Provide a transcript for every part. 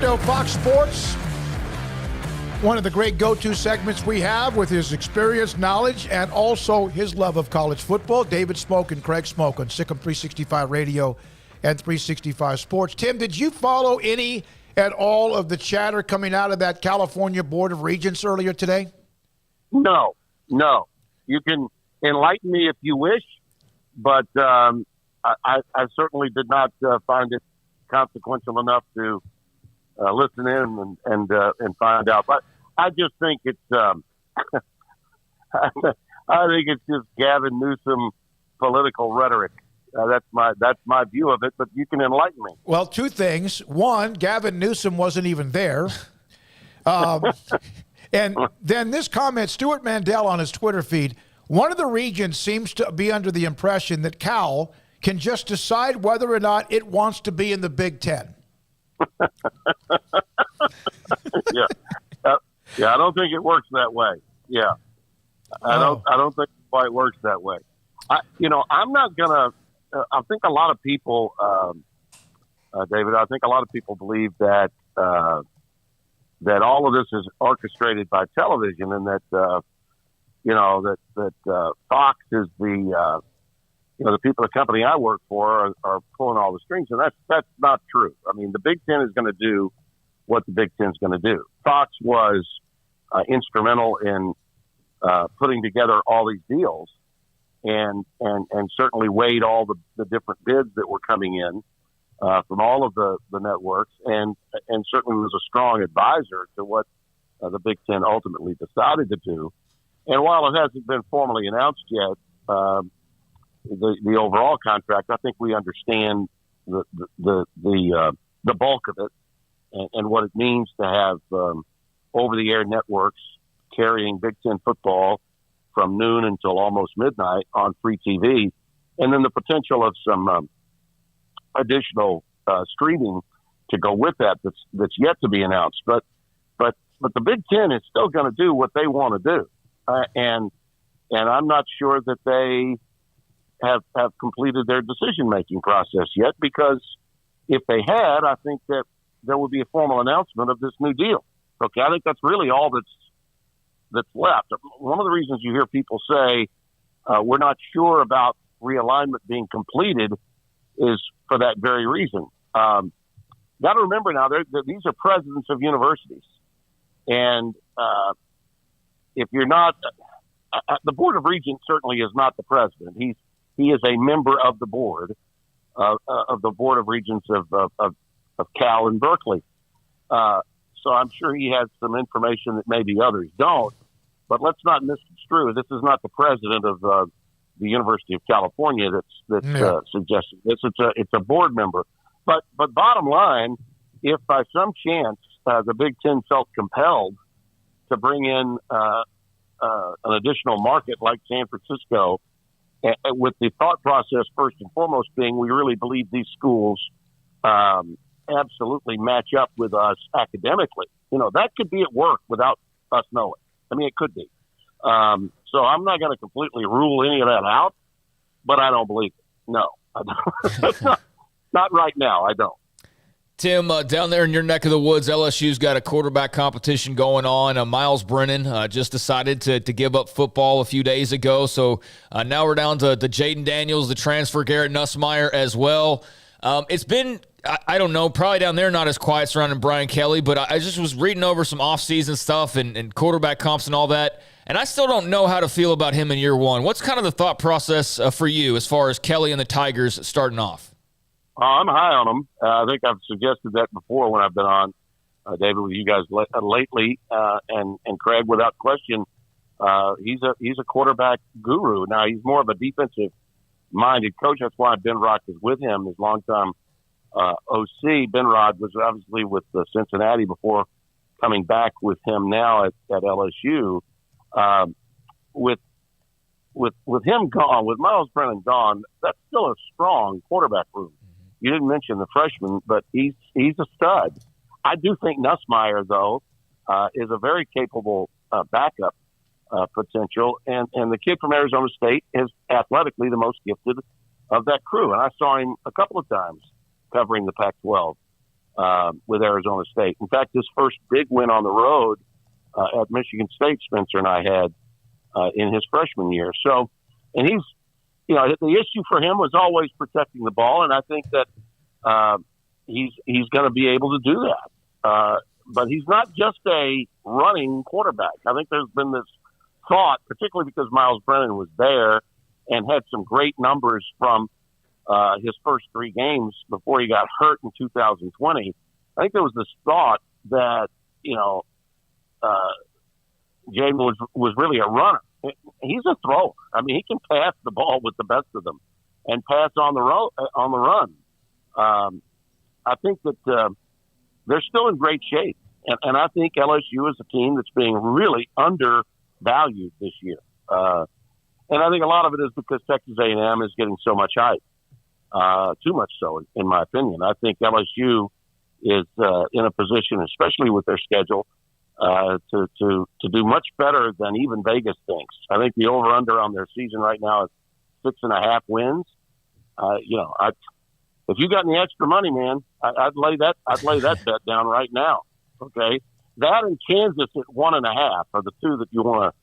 Fox Sports, one of the great go-to segments we have with his experience, knowledge, and also his love of college football. David Smoak and Craig Smoak on Sikkim 365 Radio and 365 Sports. Tim, did you follow any at all of the chatter coming out of that California Board of Regents earlier today? No. You can enlighten me if you wish, but I certainly did not find it consequential enough to listen in and find out. But I just think it's I think it's just Gavin Newsom political rhetoric. That's my view of it. But you can enlighten me. Well, two things. One, Gavin Newsom wasn't even there. And then this comment, Stuart Mandel on his Twitter feed, one of the regions seems to be under the impression that Cal can just decide whether or not it wants to be in the Big Ten. Yeah, I don't think it works that way. Yeah, I don't think it quite works that way. I'm not gonna. I think a lot of people, David. I think a lot of people believe that that all of this is orchestrated by television, and that that Fox is the the people, the company I work for, are pulling all the strings, and that's not true. I mean, the Big Ten is going to do what the Big Ten is going to do. Fox was instrumental in putting together all these deals, and certainly weighed all the different bids that were coming in from all of the networks, and certainly was a strong advisor to what the Big Ten ultimately decided to do. And while it hasn't been formally announced yet, the overall contract, I think we understand the bulk of it and what it means to have over-the-air networks carrying Big Ten football from noon until almost midnight on free TV, and then the potential of some additional streaming to go with that's yet to be announced. But the Big Ten is still going to do what they want to do, and I'm not sure that they have completed their decision-making process yet, because if they had, I think that there would be a formal announcement of this new deal. Okay, I think that's really all that's left. One of the reasons you hear people say we're not sure about realignment being completed is for that very reason. Got to remember now, these are presidents of universities, and if you're not, the Board of Regents certainly is not the president. He is a member of the board of the Board of Regents of Cal and Berkeley. So I'm sure he has some information that maybe others don't. But let's not misconstrue. This is not the president of the University of California that's suggesting this. It's a board member. But bottom line, if by some chance the Big Ten felt compelled to bring in an additional market like San Francisco, with the thought process first and foremost being we really believe these schools absolutely match up with us academically, that could be at work without us knowing. I mean, it could be. So I'm not going to completely rule any of that out, but I don't believe it. No, I don't. Not right now. I don't. Tim, down there in your neck of the woods, LSU's got a quarterback competition going on. Miles Brennan just decided to give up football a few days ago. So now we're down to Jaden Daniels, the transfer, Garrett Nussmeier as well. It's been, I don't know, probably down there not as quiet surrounding Brian Kelly, but I just was reading over some offseason stuff and quarterback comps and all that, and I still don't know how to feel about him in year one. What's kind of the thought process for you as far as Kelly and the Tigers starting off? I'm high on him. I think I've suggested that before when I've been on, David, with you guys lately, and Craig, without question. He's a quarterback guru. Now, he's more of a defensive-minded coach. That's why Ben Rod is with him, his longtime OC. Ben Rod was obviously with Cincinnati before coming back with him now at LSU. With him gone, with Miles Brennan gone, that's still a strong quarterback room. You didn't mention the freshman, but he's a stud. I do think Nussmeier, though, is a very capable backup potential, and the kid from Arizona State is athletically the most gifted of that crew. And I saw him a couple of times covering the Pac-12 with Arizona State. In fact, his first big win on the road at Michigan State, Spencer and I had in his freshman year. So, and he's, the issue for him was always protecting the ball, and I think that he's going to be able to do that. But he's not just a running quarterback. I think there's been this thought, particularly because Miles Brennan was there and had some great numbers from his first 3 games before he got hurt in 2020. I think there was this thought that, Jaden was really a runner. He's a thrower. I mean, he can pass the ball with the best of them and pass on the run. I think that they're still in great shape. And I think LSU is a team that's being really undervalued this year. And I think a lot of it is because Texas A&M is getting so much hype. Too much so, in my opinion. I think LSU is in a position, especially with their schedule, to do much better than even Vegas thinks. I think the over/under on their season right now is 6.5 wins. If you got any extra money, man, I'd lay that bet down right now. Okay, that and Kansas at 1.5 are the two that you want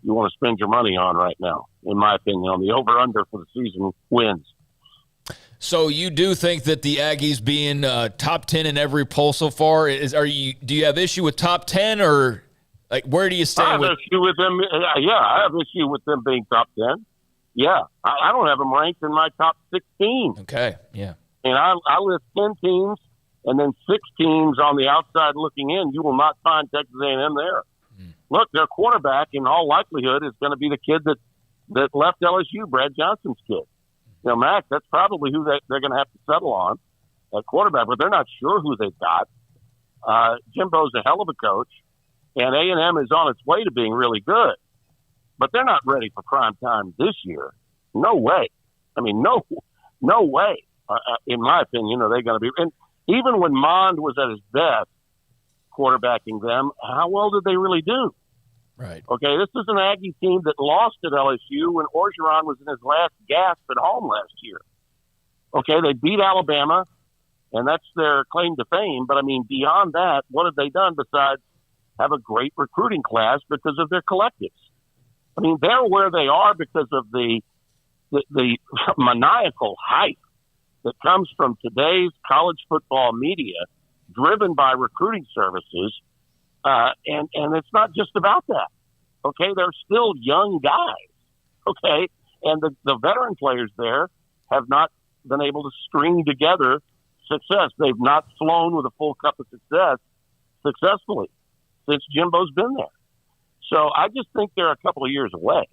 to spend your money on right now, in my opinion, on the over/under for the season wins. So you do think that the Aggies being top 10 in every poll so far do you have issue with top 10, or like where do you stand? I have issue with them. Yeah, I have issue with them being top 10. Yeah, I don't have them ranked in my top 16. Okay, yeah. And I list 10 teams and then 6 teams on the outside looking in. You will not find Texas A&M there. Look, their quarterback in all likelihood is going to be the kid that left LSU, Brad Johnson's kid. Max, that's probably who they're going to have to settle on at quarterback, but they're not sure who they've got. Jimbo's a hell of a coach, and A&M is on its way to being really good, but they're not ready for prime time this year. No way. I mean, no way. In my opinion, are they going to be? And even when Mond was at his best quarterbacking them, how well did they really do? Right. Okay, this is an Aggie team that lost at LSU when Orgeron was in his last gasp at home last year. Okay, they beat Alabama, and that's their claim to fame. But, I mean, beyond that, what have they done besides have a great recruiting class because of their collectives? I mean, they're where they are because of the maniacal hype that comes from today's college football media driven by recruiting services. And it's not just about that. Okay, they're still young guys. Okay, and the veteran players there have not been able to string together success. They've not flown with a full cup of success successfully since Jimbo's been there. So I just think they're a couple of years away,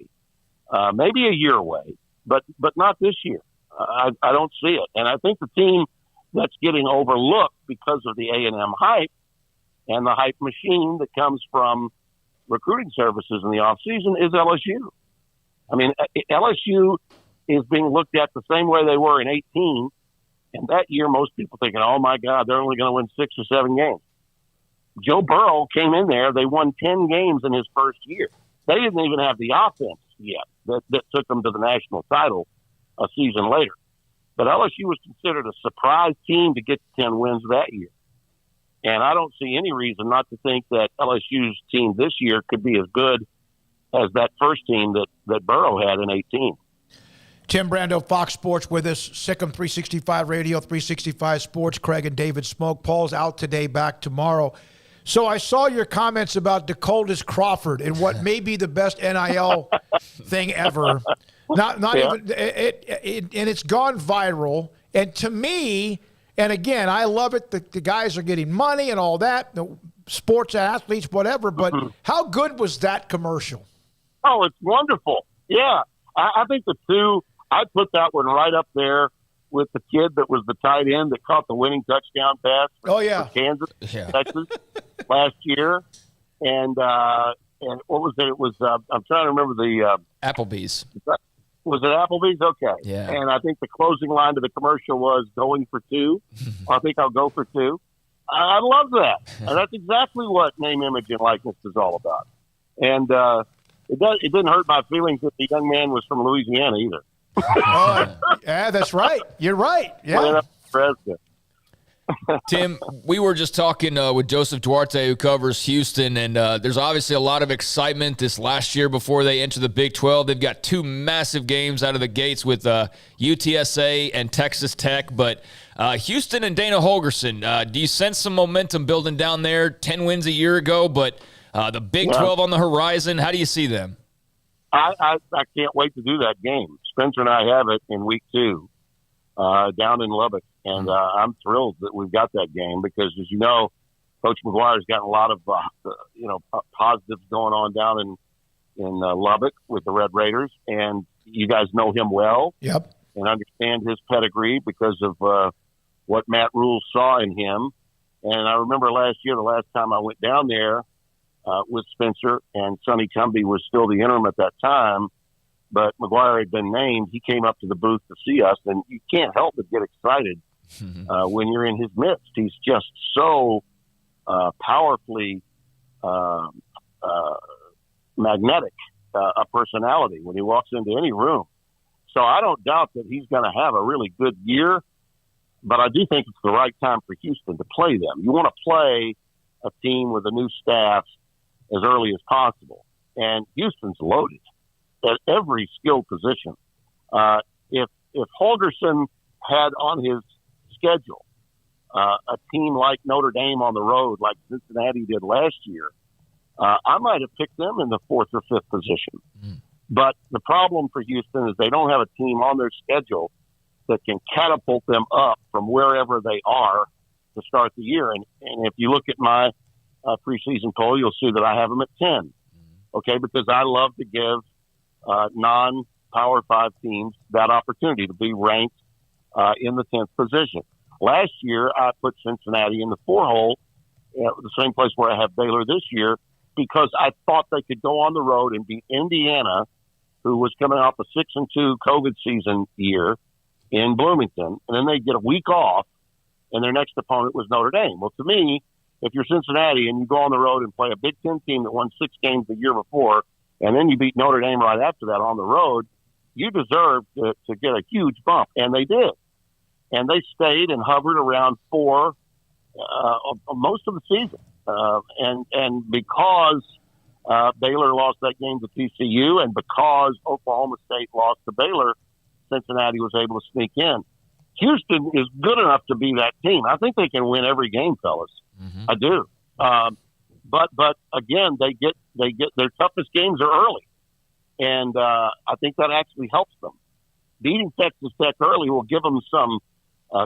maybe a year away, but not this year. I don't see it. And I think the team that's getting overlooked because of the A&M hype and the hype machine that comes from recruiting services in the offseason is LSU. I mean, LSU is being looked at the same way they were in 18. And that year, most people thinking, oh, my God, they're only going to win 6 or 7 games. Joe Burrow came in there. They won 10 games in his first year. They didn't even have the offense yet that took them to the national title a season later. But LSU was considered a surprise team to get to 10 wins that year. And I don't see any reason not to think that LSU's team this year could be as good as that first team that Burrow had in 18. Tim Brando, Fox Sports with us, Sikkim 365 Radio, 365 Sports, Craig and David Smoak. Paul's out today, back tomorrow. So I saw your comments about Dakotas Crawford and what may be the best NIL thing ever. Not yeah. Even and it's gone viral. And to me, and again, I love it. The guys are getting money and all that, the sports athletes, whatever. But how good was that commercial? Oh, it's wonderful. Yeah, I think the two. I put that one right up there with the kid that was the tight end that caught the winning touchdown pass for Kansas, Texas last year. And what was it? It was I'm trying to remember the Applebee's. Was it Applebee's? Okay. Yeah. And I think the closing line to the commercial was going for 2. I think I'll go for 2. I love that. And that's exactly what name, image, and likeness is all about. And it didn't hurt my feelings that the young man was from Louisiana either. Yeah, that's right. You're right. Yeah. Tim, we were just talking with Joseph Duarte, who covers Houston, and there's obviously a lot of excitement this last year before they enter the Big 12. They've got two massive games out of the gates with UTSA and Texas Tech, but Houston and Dana Holgorsen, do you sense some momentum building down there? 10 wins a year ago, but the Big 12 on the horizon. How do you see them? I can't wait to do that game. Spencer and I have it in week 2 down in Lubbock. And I'm thrilled that we've got that game because, as you know, Coach McGuire's gotten a lot of, positives going on down in Lubbock with the Red Raiders. And you guys know him well. Yep. And understand his pedigree because of what Matt Rule saw in him. And I remember last year, the last time I went down there with Spencer, and Sonny Cumbie was still the interim at that time, but McGuire had been named. He came up to the booth to see us, and you can't help but get excited when you're in his midst. He's just so powerfully magnetic a personality when he walks into any room. So I don't doubt that he's going to have a really good year, but I do think it's the right time for Houston to play them. You want to play a team with a new staff as early as possible, and Houston's loaded at every skill position. If Holgorsen had on his schedule a team like Notre Dame on the road, like Cincinnati did last year, I might have picked them in the 4th or 5th position. But the problem for Houston is they don't have a team on their schedule that can catapult them up from wherever they are to start the year. And if you look at my preseason poll, you'll see that I have them at 10. Okay, because I love to give non-Power 5 teams that opportunity to be ranked in the 10th position. Last year, I put Cincinnati in the 4 hole, the same place where I have Baylor this year, because I thought they could go on the road and beat Indiana, who was coming off a 6-2 COVID season year in Bloomington, and then they get a week off, and their next opponent was Notre Dame. Well, to me, if you're Cincinnati and you go on the road and play a Big Ten team that won 6 games the year before, and then you beat Notre Dame right after that on the road, you deserve to get a huge bump. And they did. And they stayed and hovered around 4 most of the season. And because Baylor lost that game to TCU and because Oklahoma State lost to Baylor, Cincinnati was able to sneak in. Houston is good enough to be that team. I think they can win every game, fellas. I do. But again, they get their toughest games are early, and I think that actually helps them. Beating Texas Tech early will give them some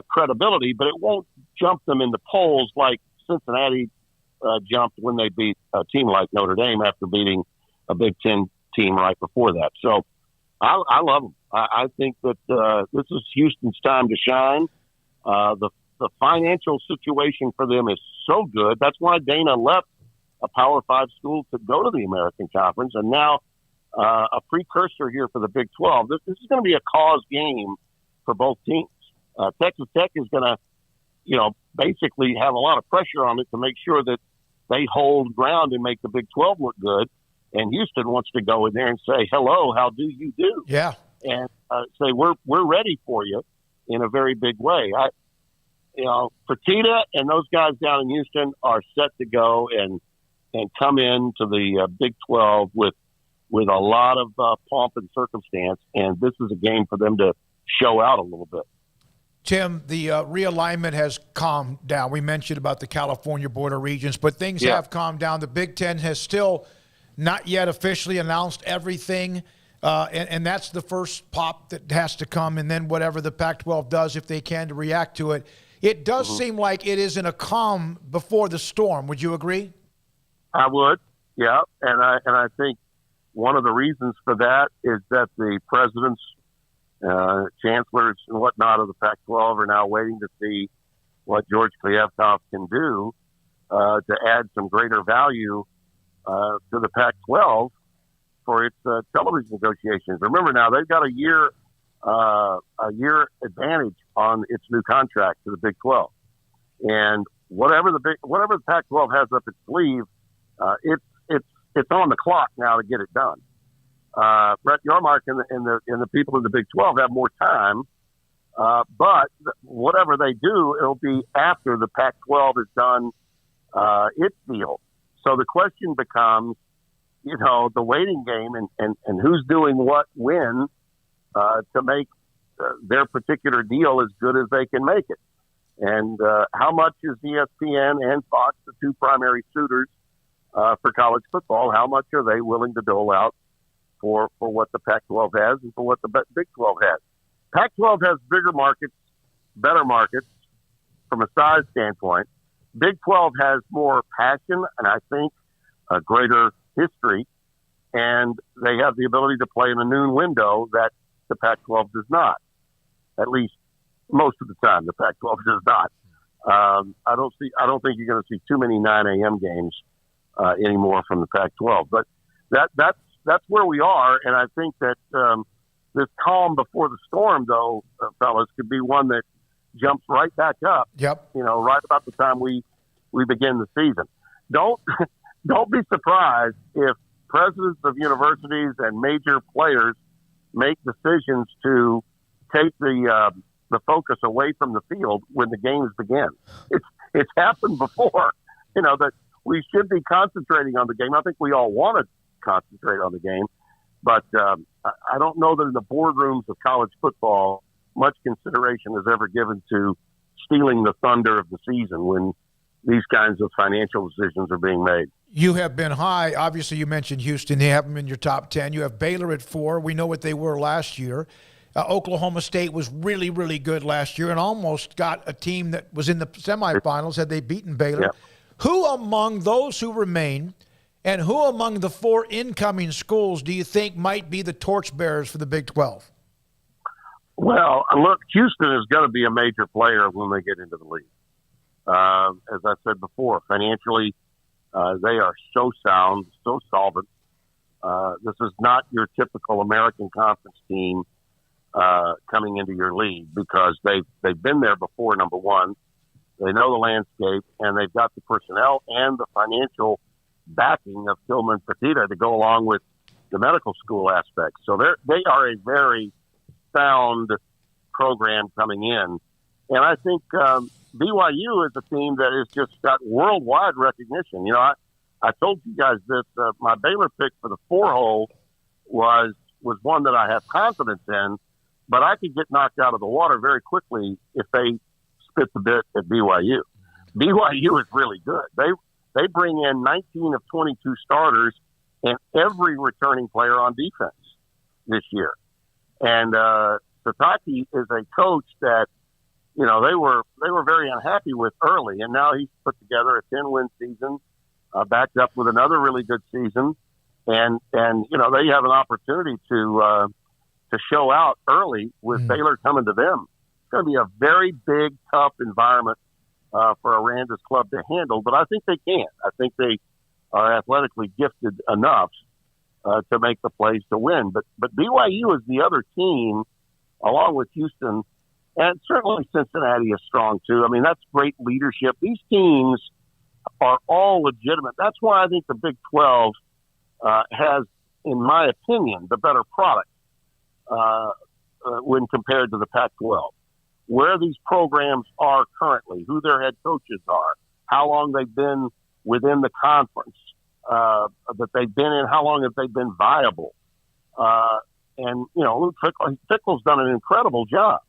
credibility, but it won't jump them in the polls like Cincinnati jumped when they beat a team like Notre Dame after beating a Big Ten team right before that. So I love them. I think that this is Houston's time to shine. The financial situation for them is so good. That's why Dana left a Power 5 school to go to the American Conference, and now a precursor here for the Big 12. This is going to be a cause game for both teams. Texas Tech is going to, basically have a lot of pressure on it to make sure that they hold ground and make the Big 12 look good. And Houston wants to go in there and say, hello, how do you do? Yeah. And say, we're ready for you in a very big way. Fertitta and those guys down in Houston are set to go and come into the Big 12 with a lot of pomp and circumstance. And this is a game for them to show out a little bit. Tim, the realignment has calmed down. We mentioned about the California border regions, but things have calmed down. The Big Ten has still not yet officially announced everything, and that's the first pop that has to come, and then whatever the Pac-12 does, if they can, to react to it. It does seem like it is in a calm before the storm. Would you agree? I would, yeah. And I think one of the reasons for that is that the presidents, chancellors and whatnot of the Pac-12 are now waiting to see what George Kliavkoff can do to add some greater value to the Pac-12 for its television negotiations. Remember now, they've got a year advantage on its new contract to the Big 12. And whatever the Pac-12 has up its sleeve, it's on the clock now to get it done. Brett Yormark and the people in the Big 12 have more time But whatever they do, it'll be after the Pac-12 has done its deal. So the question becomes, the waiting game and who's doing what when to make their particular deal as good as they can make it. And how much is ESPN and Fox, the two primary suitors for college football, how much are they willing to dole out for what the Pac-12 has and for what the Big 12 has? Pac-12 has bigger markets, better markets from a size standpoint. Big 12 has more passion and I think a greater history, and they have the ability to play in a noon window that the Pac-12 does not. At least most of the time, the Pac-12 does not. I don't think you're going to see too many 9 a.m. games anymore from the Pac-12. But that's where we are, and I think that this calm before the storm, though, fellas, could be one that jumps right back up. Yep. Right about the time we begin the season. Don't be surprised if presidents of universities and major players make decisions to take the focus away from the field when the games begin. It's happened before. That we should be concentrating on the game. I think we all want to concentrate on the game, but I don't know that in the boardrooms of college football much consideration is ever given to stealing the thunder of the season when these kinds of financial decisions are being made. You have been high. Obviously, you mentioned Houston. They have them in your top 10. You have Baylor at 4. We know what they were last year. Oklahoma State was really, really good last year and almost got a team that was in the semifinals had they beaten Baylor. Yeah. Who among those who remain and who among the 4 incoming schools do you think might be the torchbearers for the Big 12? Well, look, Houston is going to be a major player when they get into the league. As I said before, financially, they are so sound, so solvent. This is not your typical American Conference team coming into your league because they've been there before, number one. They know the landscape, and they've got the personnel and the financial backing of Tillman Fertitta to go along with the medical school aspects. So they are a very sound program coming in. And I think BYU is a team that has just got worldwide recognition. I told you guys this. My Baylor pick for the 4-hole was one that I have confidence in, but I could get knocked out of the water very quickly if they spit the bit at BYU. BYU is really good. They bring in 19 of 22 starters and every returning player on defense this year. And Sataki is a coach that they were very unhappy with early, and now he's put together a 10-win season, backed up with another really good season, and they have an opportunity to show out early with Baylor coming to them. It's going to be a very big, tough environment for Aranda's club to handle, but I think they can. I think they are athletically gifted enough to make the plays to win. But BYU is the other team, along with Houston, and certainly Cincinnati is strong too. I mean, that's great leadership. These teams are all legitimate. That's why I think the Big 12 has, in my opinion, the better product when compared to the Pac-12. Where these programs are currently, who their head coaches are, how long they've been within the conference that they've been in, how long have they been viable. And Luke Fickell's done an incredible job.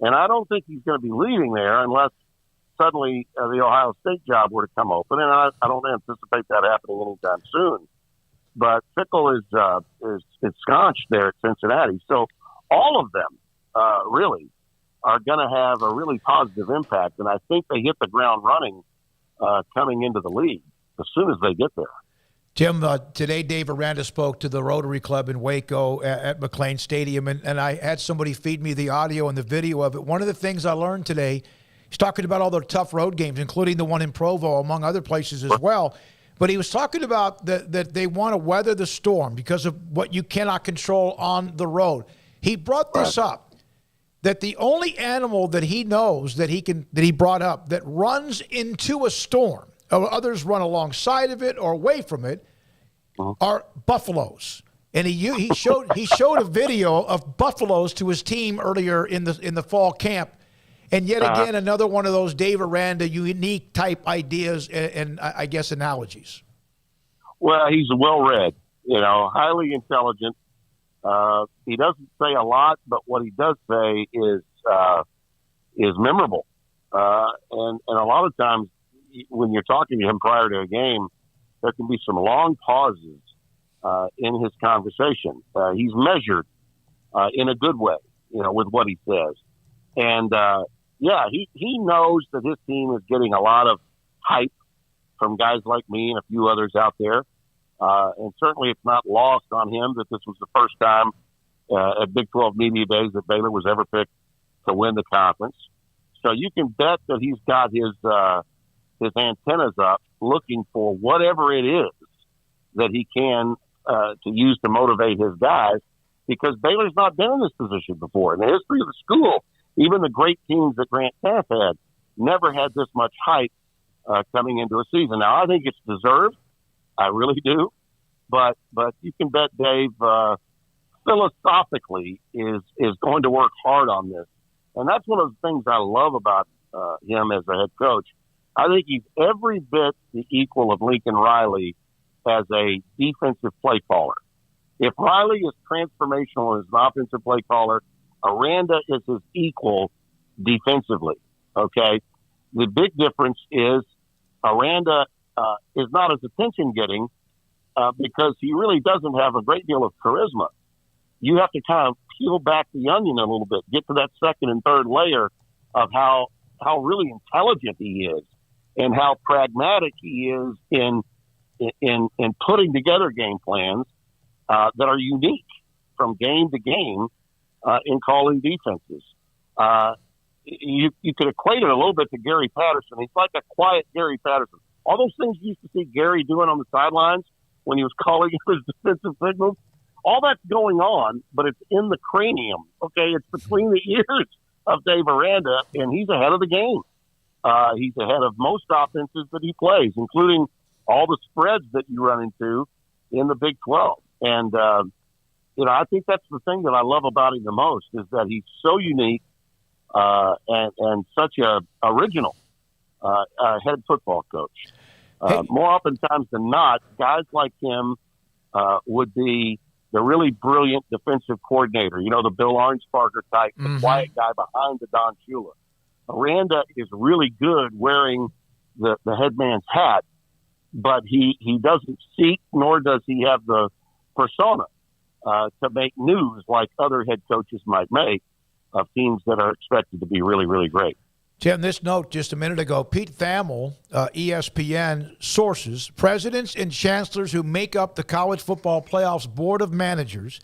And I don't think he's going to be leaving there unless suddenly the Ohio State job were to come open. And I don't anticipate that happening anytime soon. But Fickell is ensconced there at Cincinnati. So all of them really are going to have a really positive impact. And I think they hit the ground running coming into the league as soon as they get there. Tim, today Dave Aranda spoke to the Rotary Club in Waco at McLean Stadium, and I had somebody feed me the audio and the video of it. One of the things I learned today, he's talking about all the tough road games, including the one in Provo, among other places as well. But he was talking about that they want to weather the storm because of what you cannot control on the road. He brought this up, that the only animal that he knows that he brought up that runs into a storm, or others run alongside of it or away from it, are buffaloes. And he showed a video of buffaloes to his team earlier in the fall camp, and yet again another one of those Dave Aranda unique type ideas and I guess analogies. Well, he's well-read, highly intelligent. He doesn't say a lot, but what he does say is memorable. And a lot of times when you're talking to him prior to a game, there can be some long pauses in his conversation. He's measured in a good way, with what he says. And, he knows that his team is getting a lot of hype from guys like me and a few others out there. And certainly it's not lost on him that this was the first time at Big 12 Media Days that Baylor was ever picked to win the conference. So you can bet that he's got his antennas up looking for whatever it is that he can to use to motivate his guys, because Baylor's not been in this position before. In the history of the school, even the great teams that Grant Taft had never had this much hype coming into a season. Now, I think it's deserved. I really do. But you can bet Dave philosophically is going to work hard on this. And that's one of the things I love about him as a head coach. I think he's every bit the equal of Lincoln Riley as a defensive play caller. If Riley is transformational as an offensive play caller, Aranda is his equal defensively. Okay? The big difference is Aranda is not as attention-getting because he really doesn't have a great deal of charisma. You have to kind of peel back the onion a little bit, get to that second and third layer of how really intelligent he is and how pragmatic he is in putting together game plans that are unique from game to game in calling defenses. You could equate it a little bit to Gary Patterson. He's like a quiet Gary Patterson. All those things you used to see Gary doing on the sidelines when he was calling his defensive signals, all that's going on, but it's in the cranium. Okay, it's between the ears of Dave Aranda, and he's ahead of the game. He's ahead of most offenses that he plays, including all the spreads that you run into in the Big 12. And, I think that's the thing that I love about him the most is that he's so unique and such a original head football coach. More oftentimes than not, guys like him would be the really brilliant defensive coordinator, the Bill Arnsparger type, the quiet guy behind the Don Shula. Aranda is really good wearing the head man's hat, but he doesn't seek, nor does he have the persona to make news like other head coaches might make of teams that are expected to be really, really great. Tim, this note just a minute ago, Pete Thamel, ESPN sources, presidents and chancellors who make up the College Football Playoff's Board of Managers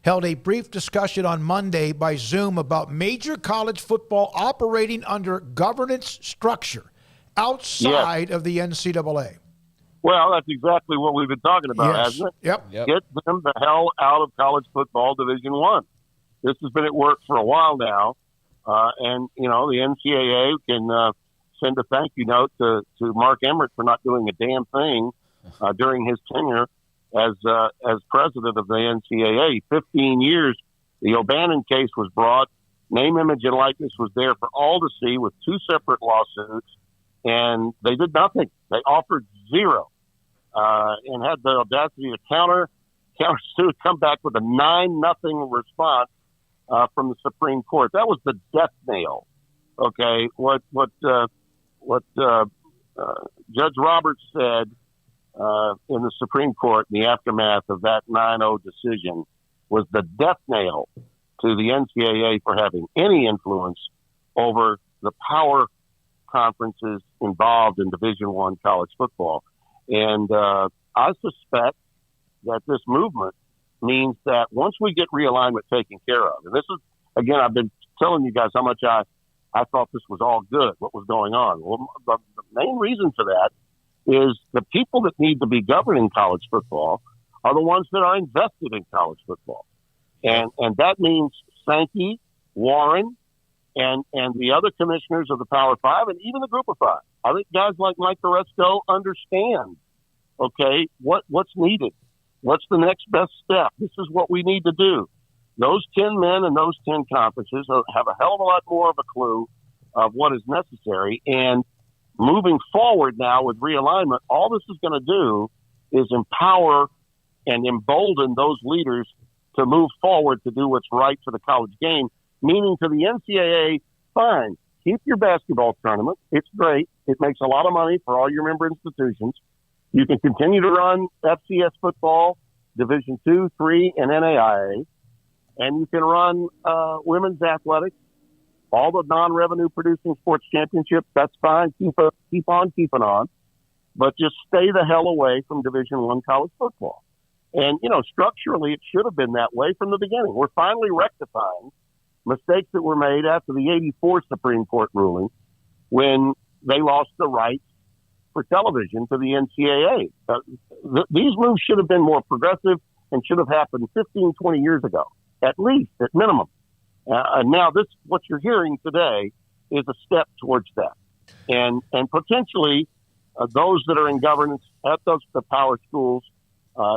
held a brief discussion on Monday by Zoom about major college football operating under governance structure outside of the NCAA. Well, that's exactly what we've been talking about, hasn't it? Yep. Get them the hell out of college football Division I. This has been at work for a while now. And, the NCAA can send a thank you note to Mark Emmert for not doing a damn thing during his tenure as president of the NCAA. 15 years, the O'Bannon case was brought. Name, image, and likeness was there for all to see with two separate lawsuits, and they did nothing. They offered zero and had the audacity to counter-sue, come back with a 9-0 response from the Supreme Court. That was the death nail. Okay, what Judge Roberts said in the Supreme Court in the aftermath of that 9-0 decision was the death nail to the NCAA for having any influence over the power conferences involved in Division I college football. And I suspect that this movement means that once we get realignment taken care of, and this is, again, I've been telling you guys how much I thought this was all good, what was going on. Well, the main reason for that is the people that need to be governing college football are the ones that are invested in college football. And that means Sankey, Warren, and the other commissioners of the Power Five, and even the Group of Five. I think guys like Mike Tedesco understand, okay, what's needed. What's the next best step? This is what we need to do. Those 10 men and those 10 conferences have a hell of a lot more of a clue of what is necessary. And moving forward now with realignment, all this is going to do is empower and embolden those leaders to move forward to do what's right for the college game, meaning to the NCAA, fine, keep your basketball tournament. It's great. It makes a lot of money for all your member institutions. You can continue to run FCS football, Division II, III, and NAIA, and you can run women's athletics, all the non-revenue producing sports championships. That's fine. Keep on keeping on, but just stay the hell away from Division I college football. And, structurally, it should have been that way from the beginning. We're finally rectifying mistakes that were made after the 84 Supreme Court ruling when they lost the rights for television to the NCAA. These moves should have been more progressive and should have happened 15, 20 years ago, at least, at minimum. And now what you're hearing today is a step towards that. And potentially those that are in governance at the power schools,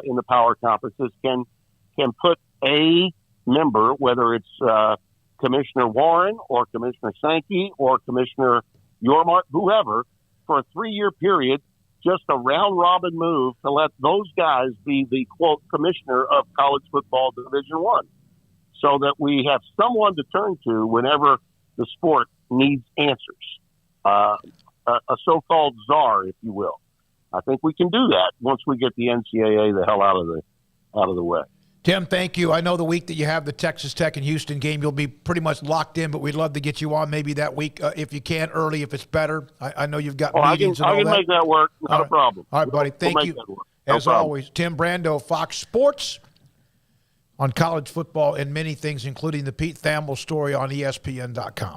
in the power conferences can put a member, whether it's Commissioner Warren or Commissioner Sankey or Commissioner Yormark, whoever, for a 3-year period, just a round-robin move to let those guys be the, quote, commissioner of college football Division I, so that we have someone to turn to whenever the sport needs answers, a so-called czar, if you will. I think we can do that once we get the NCAA the hell out of the way. Tim, thank you. I know the week that you have the Texas Tech and Houston game, you'll be pretty much locked in, but we'd love to get you on maybe that week if you can, early, if it's better. I know you've got meetings and all that. I can make that work. Not a problem. All right, buddy. Thank you. As always, Tim Brando, Fox Sports, on college football and many things, including the Pete Thamel story on ESPN.com.